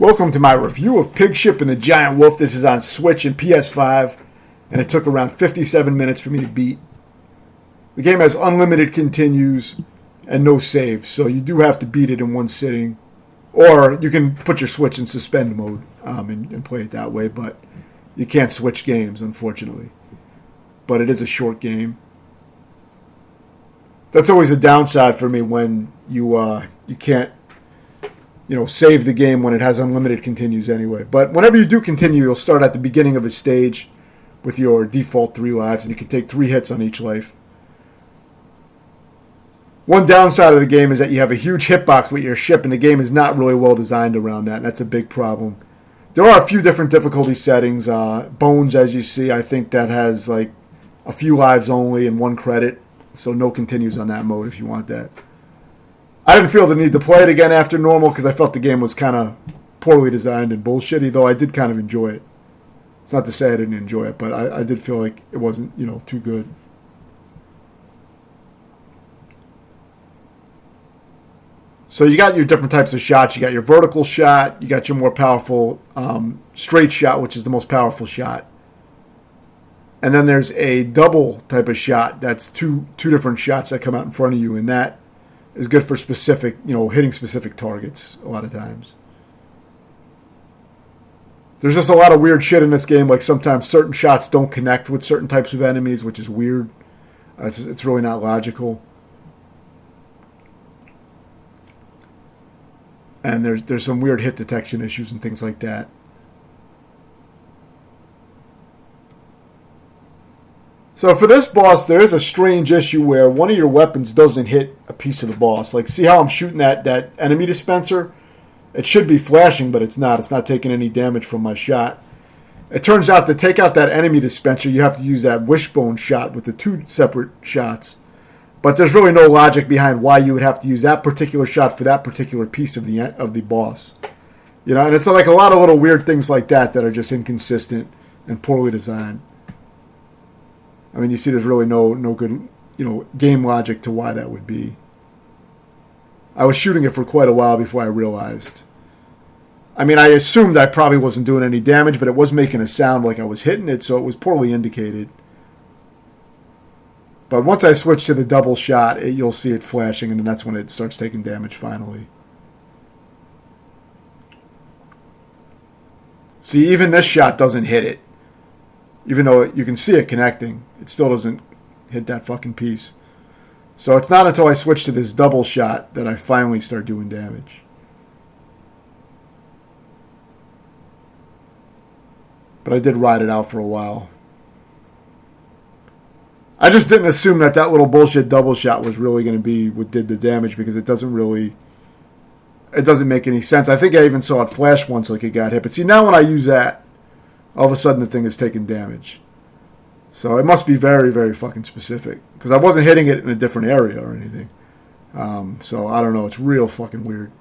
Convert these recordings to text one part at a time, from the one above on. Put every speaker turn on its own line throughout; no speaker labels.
Welcome to my review of PigShip and the Giant Wolf. This is on Switch and PS5, and it took around 57 minutes for me to beat. The game has unlimited continues and no saves, so you do have to beat it in one sitting. Or you can put your Switch in suspend mode and play it that way, but you can't switch games, unfortunately. But it is a short game. That's always a downside for me when you can't save the game when it has unlimited continues anyway. But whenever you do continue, you'll start at the beginning of a stage with your default 3 lives, and you can take 3 hits on each life. One downside of the game is that you have a huge hitbox with your ship, and the game is not really well designed around that, and that's a big problem. There are a few different difficulty settings. Bones, as you see, I think that has like a few lives only and 1 credit, so no continues on that mode if you want that. I didn't feel the need to play it again after normal because I felt the game was kind of poorly designed and bullshitty, though I did kind of enjoy it. It's not to say I didn't enjoy it, but I did feel like it wasn't, too good. So you got your different types of shots. You got your vertical shot. You got your more powerful straight shot, which is the most powerful shot. And then there's a double type of shot. That's two different shots that come out in front of you, and that is good for specific, hitting specific targets a lot of times. There's just a lot of weird shit in this game, like sometimes certain shots don't connect with certain types of enemies, which is weird. It's really not logical. And there's some weird hit detection issues and things like that. So for this boss, there is a strange issue where one of your weapons doesn't hit a piece of the boss. Like, see how I'm shooting that enemy dispenser? It should be flashing, but it's not. It's not taking any damage from my shot. It turns out to take out that enemy dispenser, you have to use that wishbone shot with the 2 separate shots. But there's really no logic behind why you would have to use that particular shot for that particular piece of the boss. And it's like a lot of little weird things like that are just inconsistent and poorly designed. I mean, you see there's really no good, game logic to why that would be. I was shooting it for quite a while before I realized. I mean, I assumed I probably wasn't doing any damage, but it was making a sound like I was hitting it, so it was poorly indicated. But once I switch to the double shot, you'll see it flashing, and then that's when it starts taking damage finally. See, even this shot doesn't hit it. Even though you can see it connecting, it still doesn't hit that fucking piece. So it's not until I switch to this double shot that I finally start doing damage. But I did ride it out for a while. I just didn't assume that little bullshit double shot was really going to be what did the damage, because it doesn't make any sense. I think I even saw it flash once like it got hit. But see, now when I use that, all of a sudden the thing is taking damage. So it must be very, very fucking specific. Because I wasn't hitting it in a different area or anything. So I don't know. It's real fucking weird.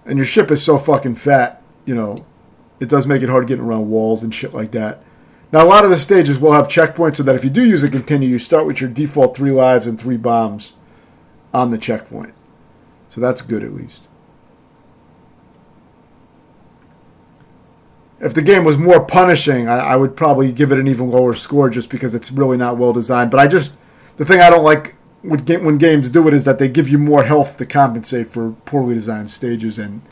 And your ship is so fucking fat, it does make it hard getting around walls and shit like that. Now, a lot of the stages will have checkpoints so that if you do use a continue, you start with your default 3 lives and 3 bombs on the checkpoint. So that's good at least. If the game was more punishing, I would probably give it an even lower score just because it's really not well designed. But the thing I don't like when games do it is that they give you more health to compensate for poorly designed stages and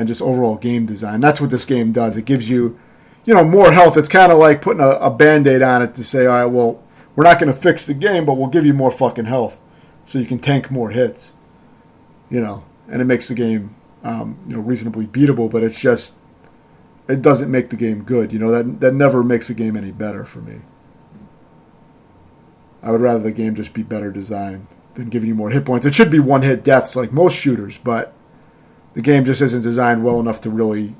just overall game design. That's what this game does. It gives you, more health. It's kind of like putting a Band-Aid on it to say, all right, well, we're not going to fix the game, but we'll give you more fucking health so you can tank more hits. And it makes the game, reasonably beatable, but it's just, it doesn't make the game good. That never makes the game any better for me. I would rather the game just be better designed than giving you more hit points. It should be one-hit deaths like most shooters, but the game just isn't designed well enough to really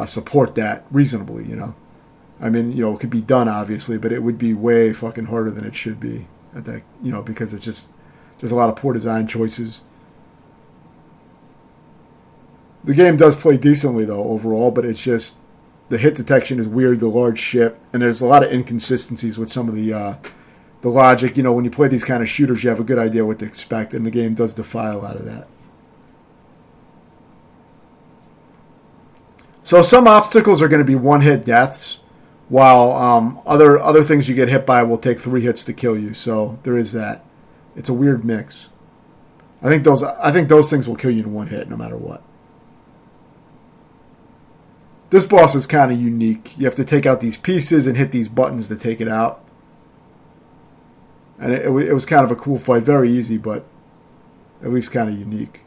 support that reasonably, I mean, it could be done, obviously, but it would be way fucking harder than it should be at that, because it's just, there's a lot of poor design choices. The game does play decently, though, overall, but it's just, the hit detection is weird, the large ship, and there's a lot of inconsistencies with some of the logic. When you play these kind of shooters, you have a good idea what to expect, and the game does defy a lot of that. So some obstacles are going to be one-hit deaths, while other things you get hit by will take 3 hits to kill you. So there is that. It's a weird mix. I think those things will kill you in one hit, no matter what. This boss is kind of unique. You have to take out these pieces and hit these buttons to take it out. And it was kind of a cool fight. Very easy, but at least kind of unique.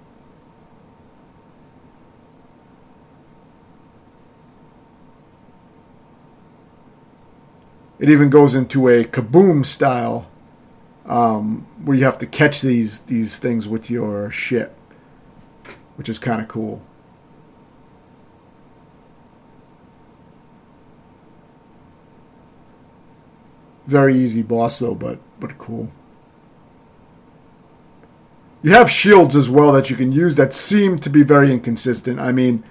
It even goes into a kaboom style, where you have to catch these things with your ship, which is kind of cool. Very easy boss though, but cool. You have shields as well that you can use that seem to be very inconsistent. I mean,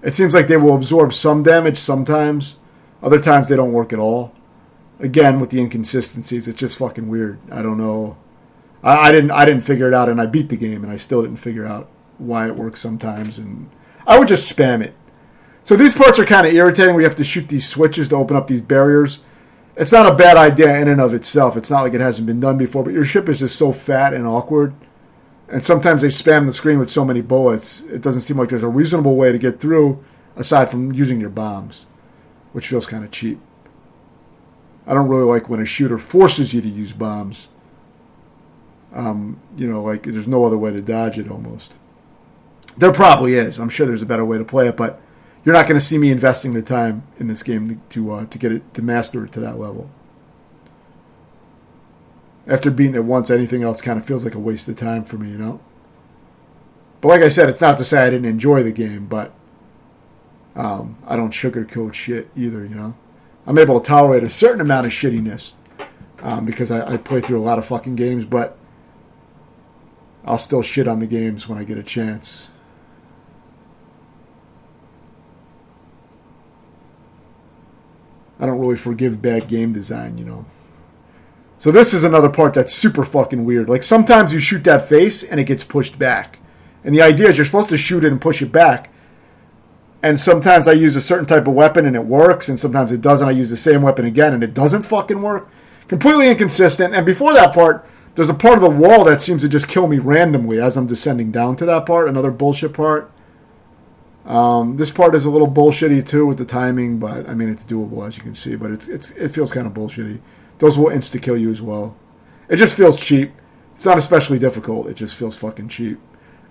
it seems like they will absorb some damage sometimes. Other times they don't work at all. Again, with the inconsistencies, it's just fucking weird. I don't know. I didn't figure it out, and I beat the game, and I still didn't figure out why it works sometimes. And I would just spam it. So these parts are kind of irritating. We have to shoot these switches to open up these barriers. It's not a bad idea in and of itself. It's not like it hasn't been done before, but your ship is just so fat and awkward. And sometimes they spam the screen with so many bullets, it doesn't seem like there's a reasonable way to get through aside from using your bombs, which feels kind of cheap. I don't really like when a shooter forces you to use bombs. Like there's no other way to dodge it almost. There probably is. I'm sure there's a better way to play it, but you're not going to see me investing the time in this game to get it, to master it to that level. After beating it once, anything else kind of feels like a waste of time for me, you know? But like I said, it's not to say I didn't enjoy the game, but I don't sugarcoat shit either, you know? I'm able to tolerate a certain amount of shittiness because I play through a lot of fucking games, but I'll still shit on the games when I get a chance. I don't really forgive bad game design, you know? So this is another part that's super fucking weird. Like sometimes you shoot that face and it gets pushed back. And the idea is you're supposed to shoot it and push it back. And sometimes I use a certain type of weapon and it works, and sometimes it doesn't. I use the same weapon again and it doesn't fucking work. Completely inconsistent. And before that part, there's a part of the wall that seems to just kill me randomly as I'm descending down to that part. Another bullshit part. This part is a little bullshitty too with the timing, but I mean it's doable as you can see. But it feels kind of bullshitty. Those will insta-kill you as well. It just feels cheap. It's not especially difficult. It just feels fucking cheap.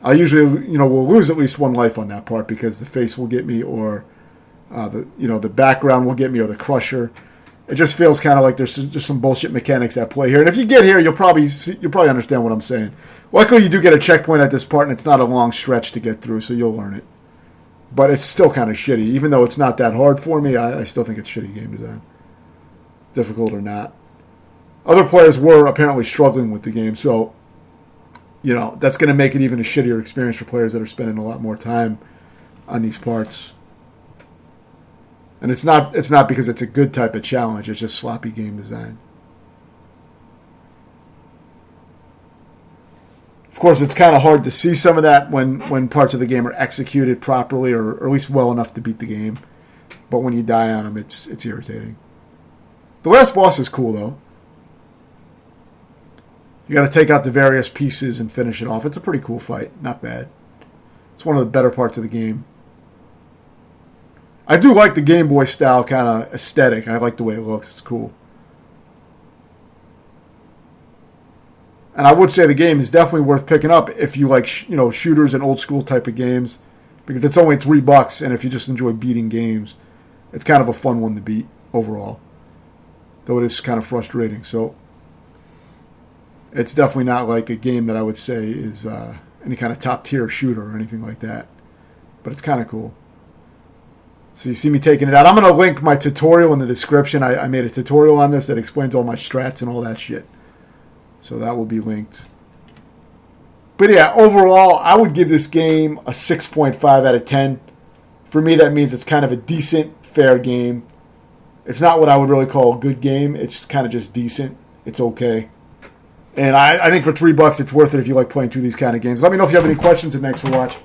I usually, will lose at least one life on that part because the face will get me, or the background will get me, or the crusher. It just feels kind of like there's just some bullshit mechanics at play here. And if you get here, you'll probably understand what I'm saying. Luckily, you do get a checkpoint at this part, and it's not a long stretch to get through, so you'll learn it. But it's still kind of shitty. Even though it's not that hard for me, I still think it's shitty game design. Difficult or not. Other players were apparently struggling with the game, so that's going to make it even a shittier experience for players that are spending a lot more time on these parts. And it's not because it's a good type of challenge, it's just sloppy game design. Of course, it's kind of hard to see some of that when parts of the game are executed properly, or at least well enough to beat the game. But when you die on them, it's irritating. The last boss is cool, though. You got to take out the various pieces and finish it off. It's a pretty cool fight. Not bad. It's one of the better parts of the game. I do like the Game Boy style kind of aesthetic. I like the way it looks. It's cool. And I would say the game is definitely worth picking up if you like, shooters and old school type of games, because it's only $3, and if you just enjoy beating games, it's kind of a fun one to beat overall. Though it is kind of frustrating. So it's definitely not like a game that I would say is any kind of top tier shooter or anything like that. But it's kind of cool. So you see me taking it out. I'm going to link my tutorial in the description. I made a tutorial on this that explains all my strats and all that shit. So that will be linked. But yeah, overall, I would give this game a 6.5 out of 10. For me, that means it's kind of a decent, fair game. It's not what I would really call a good game. It's kind of just decent. It's okay. And I think for $3, it's worth it if you like playing through these kind of games. Let me know if you have any questions, and thanks for watching.